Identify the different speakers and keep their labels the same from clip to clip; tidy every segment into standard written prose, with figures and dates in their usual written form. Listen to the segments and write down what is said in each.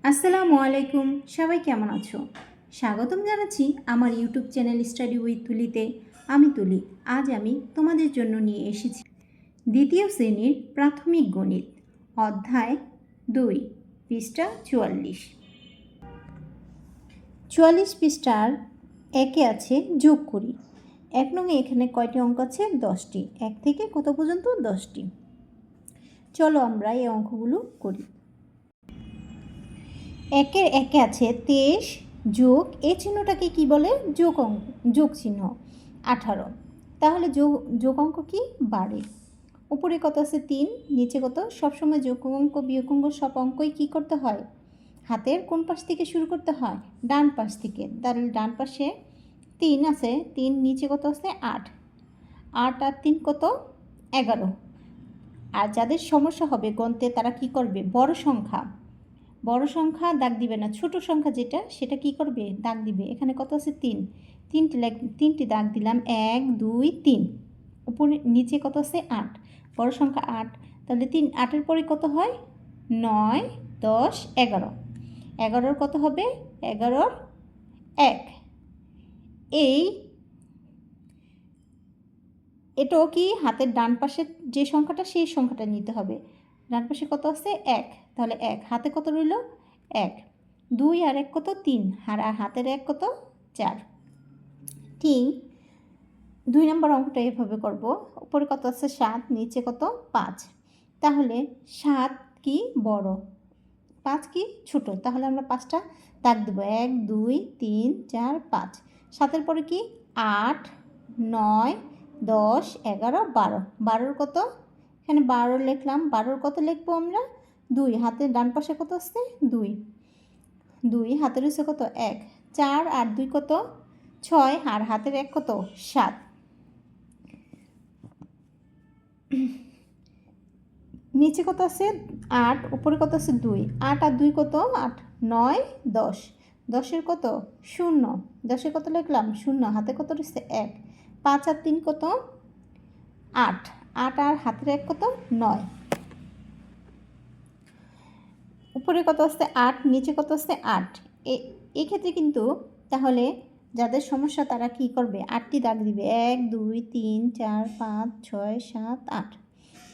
Speaker 1: আসসালামু আলাইকুম। সবাই কেমন আছো? স্বাগতম জানাচ্ছি আমার ইউটিউব চ্যানেল স্টাডি উইথ তুলিতে। আমি তুলি। আজ আমি তোমাদের জন্য নিয়ে এসেছি দ্বিতীয় শ্রেণীর প্রাথমিক গণিত, অধ্যায় 2, পৃষ্ঠা 44। 44 পৃষ্ঠার একে আছে যোগ করি। 1 নঙে এখানে কয়টি অঙ্ক আছে? 10টি। 1 থেকে কত পর্যন্ত? 10টি। চলো আমরা এই অঙ্কগুলো করি। একের একে আছে 23 যোগ এই চিহ্নটাকে কি বলে? যোগ অঙ্ক, যোগ চিহ্ন 18। তাহলে যোগ অঙ্ক কি? বাড়ে। উপরে কত আছে? 3, নিচে কত? সবসময় যোগ অঙ্ক বিয়োগ অঙ্ক সব অঙ্কই কী করতে হয়? হাতের কোন পাশ থেকে শুরু করতে হয়? ডান পাশ থেকে। তাহলে ডান পাশে 3 আছে, 3 নিচে কত আছে? 8। 8 আর 3 কত? 11। আর যাদের সমস্যা হবে গণতে তারা কি করবে? বড় সংখ্যা দাগ দিবে না, ছোট সংখ্যা যেটা সেটা কি করবে? দাগ দিবে। এখানে কত আছে? 3। 3টি দাগ দিলাম, 1 2 3। উপরে নিচে কত আছে? 8। বড় সংখ্যা 8। তাহলে 3 8-এর পরে কত হয়? 9 10 11। 11-র কত হবে? 11-র 1। এটাও কি হাতের ডান পাশের যে সংখ্যাটা সেই সংখ্যাটা নিতে হবে। ডান পাশে কত আছে? 1। তাহলে 1 হাতে কত রইল? 1। 2 আর 1 কত? 3। আর হাতের 1 কত? 4। ঠিক 2 নম্বর অঙ্কটা এভাবে করব। উপরে কত আছে? 7, নিচে কত? 5। তাহলে 7 কি? বড়, 5 কি? ছোট। তাহলে আমরা 5টা দাগ দেব। 1 2 3 4 5। 7-এর পরে কি? 8 9 10 11 12। 12-র কত? এখানে 12 লিখলাম। 12-র কত লিখবো আমরা? 2। হাতের ডান পাশে কত আছে? 2। 2 হাতে রয়েছে কত? 1। 4 আর 2 কত? 6। আর হাতের 1 কত? 7। নিচে কত আছে? 8। উপরে কত আছে? 2। 8 আর 2 কত? 8 9 10। 10-এর কত? 0। 10-এর কত লিখলাম? 0। হাতে কত রয়েছে? 1। 5 আর 3 কত? 8। 8 আর হাতের 1 কত? 9। উপরে কত আছে? 8, নিচে কত আছে? 8। এই ক্ষেত্রে কিন্তু তাহলে যাদের সমস্যা তারা কি করবে? 8টি দাগ দিবে। 1 2 3 4 5 6 7 8।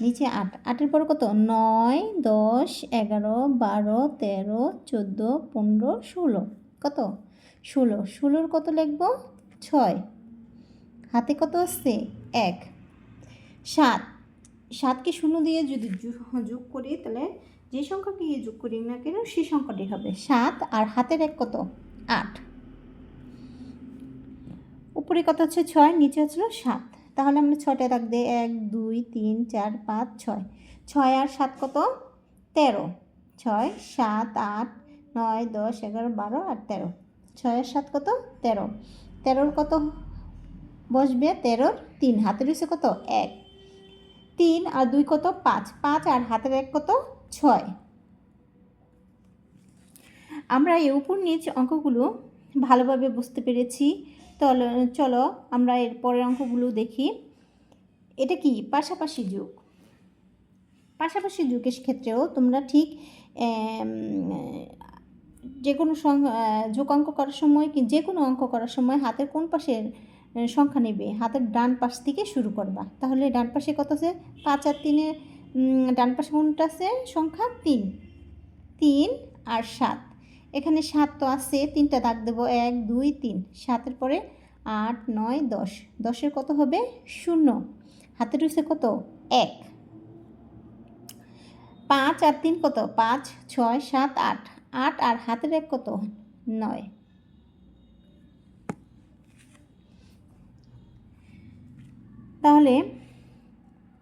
Speaker 1: নিচে 8। 8-এর পর কত? 9 10 11 12 13 14 15 16। কত? 16। 16-র কত লিখব? 6। হাতে কত আছে? 1। 7। 7কে 0 দিয়ে যদি যোগ করি তাহলে যে সংখ্যাকে যোগ করি না কেন সেই সংখ্যাটি হবে 7। আর হাতের 1 কত? 8। উপরে কত আছে? 6, নিচে হচ্ছিল 7। তাহলে আমরা 6টা দাগ দিই। 1 2 3 4 5 6। 6 আর 7 কত? 13। 6 7 8 9 10 11 12 আর 13। 6 আর 7 কত? 13। 13-র কত বসবে? 13-র 3। হাতে রয়েছে কত? 1। 3 আর 2 কত? 5। 5 আর হাতের 1 কত? 6। আমরা এই উপর নিচ অঙ্কগুলো ভালোভাবে বুঝতে পেরেছি। চলো আমরা এর পরের অঙ্কগুলো দেখি। এটা কি? পাশাপাশি যোগ। পাশাপাশি যোগের ক্ষেত্রেও তোমরা ঠিক যে কোনো যোগ অঙ্ক করার সময় যে কোনো অঙ্ক করার সময় হাতের কোন পাশের সংখ্যা নেবে? হাতের ডান পাশ থেকে শুরু করবা। তাহলে ডান পাশে কত আছে? 5 আর 3-এর ডান পাশে কোনটা আছে সংখ্যা? 3। 3 আর 7। এখানে 7 তো আছে, 3টা দাগ দেবো। 1 2 3। 7-এর পরে 8 9 10। 10-এর কত হবে? 0। হাতে রয়েছে কত? 1। 5 আর 3 কত? 5 6 7 8। 8 আর হাতের 1 কত? 9। তাহলে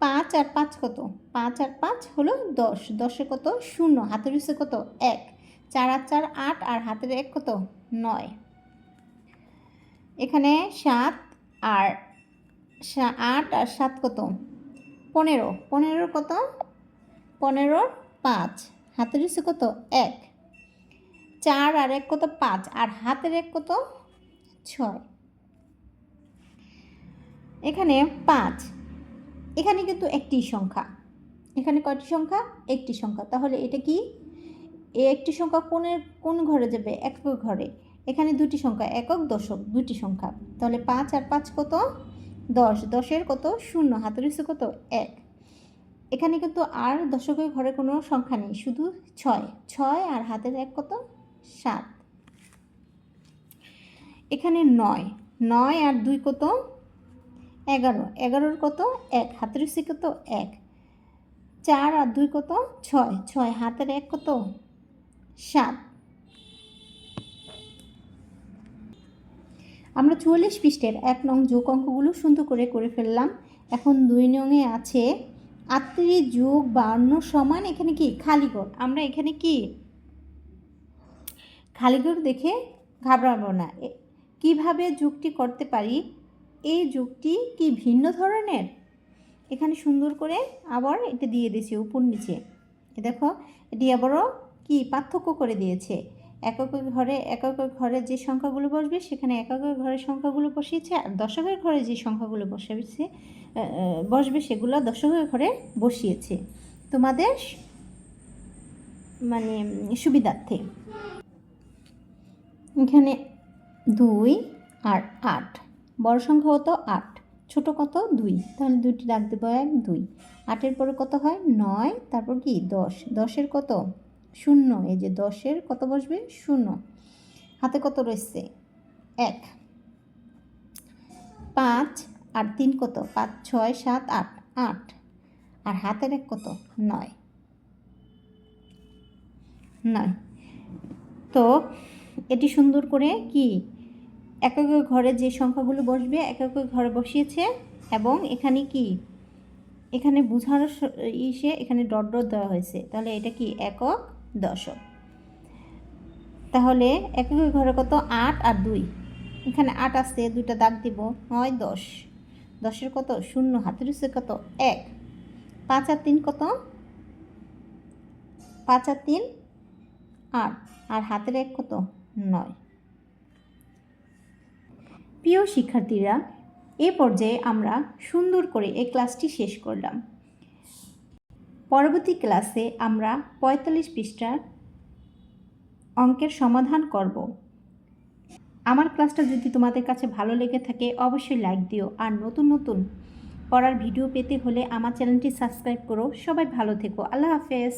Speaker 1: 5 আর 5 কত? 5 আর 5 হলো 10। 10-এ কত? 0। হাতে রয়েছে কত? 1। 4 আর 4 8 আর হাতের 1 কত? 9। এখানে 7 আর 8 আর 7 কত? 15। 15-র কত? 15-র 5। হাতের রয়েছে কত? 1। 4 আর 1 কত? 5। আর হাতের 1 কত? 6। এখানে 5। এখানে কিন্তু একটি সংখ্যা। এখানে কয়টি সংখ্যা? একটি সংখ্যা। তাহলে এটা কি? এই একটি সংখ্যা কোন ঘরে যাবে? একক ঘরে। এখানে দুটি সংখ্যা, একক দশক দুটি সংখ্যা। তাহলে 5 আর 5 কত? 10। 10-এর কত? 0। হাতের নিচে কত? 1। এখানে কিন্তু আর দশকের ঘরে কোনো সংখ্যা নেই, শুধু 6। 6 আর হাতের 1 কত? 7। এখানে 9। 9 আর 2 কত? 11। 11-এর কত? 1। হাতের নিচে কত? 1। 4 আর 2 কত? 6। 6 হাতের 1 কত? 7। আমরা 44 পৃষ্ঠের 1 নং যোগ অঙ্কগুলো সুন্দর করে ফেললাম। এখন 2 নংয়ে আছে 38 যোগ 52 সমান, এখানে কি? খালিঘর। আমরা এখানে কি খালিঘর দেখে ঘাবড়াবো না। কিভাবে যোগটি করতে পারি? এই যোগটি কি ভিন্ন ধরনের? এখানে সুন্দর করে আবার এটা দিয়ে দিয়েছে উপর নিচে। দেখো, এটি আবারও কি পার্থক্য করে দিয়েছে। একক ঘরে যে সংখ্যাগুলো বসবে সেখানে এককের ঘরের সংখ্যাগুলো বসিয়েছে, আর দশকের ঘরে যে সংখ্যাগুলো বসবে সেগুলো দশকের ঘরে বসিয়েছে তোমাদের মানে সুবিধার্থে। এখানে 2 আর 8, বড় সংখ্যা কত? 8, ছোট কত? 2, তাহলে 2টি ডাক দেবো 1 2। 8-এর পরে কত হয়? 9, তারপর কি? 10। 10-এর কত? 0। এই যে 10-এর কত বসবে? 0। হাতে কত রয়েছে? 1। 5 আর 3 কত? 5 6 7 8, 8। আর হাতের 1 কত? 9। 9। তো এটি সুন্দর করে কি একক ঘরে যে সংখ্যাগুলো বসবে একক ঘরে বসিয়েছে, এবং এখানে কি এখানে বোঝার এখানে ডট ডট দেওয়া হয়েছে। তাহলে এটা কি? একক দশক। তাহলে একক ঘরে কত? 8 আর 2। এখানে 8 আসছে, 2টা দাগ দিব। 9 10। 10-এর কত? 0। হাতের নিচে কত? 1। 5 আর 3 কত? 5 আর 3 8। আর হাতের 1 কত? 9। প্রিয় শিক্ষার্থীরা, এ পর্যায়ে আমরা সুন্দর করে এই ক্লাসটি শেষ করলাম। পরবর্তী ক্লাসে আমরা 45 পৃষ্ঠার অঙ্কের সমাধান করব। আমার ক্লাসটা যদি তোমাদের কাছে ভালো লেগে থাকে অবশ্যই লাইক দিও, আর নতুন নতুন পড়ার ভিডিও পেতে হলে আমার চ্যানেলটি সাবস্ক্রাইব করো। সবাই ভালো থেকো। আল্লাহ হাফেজ।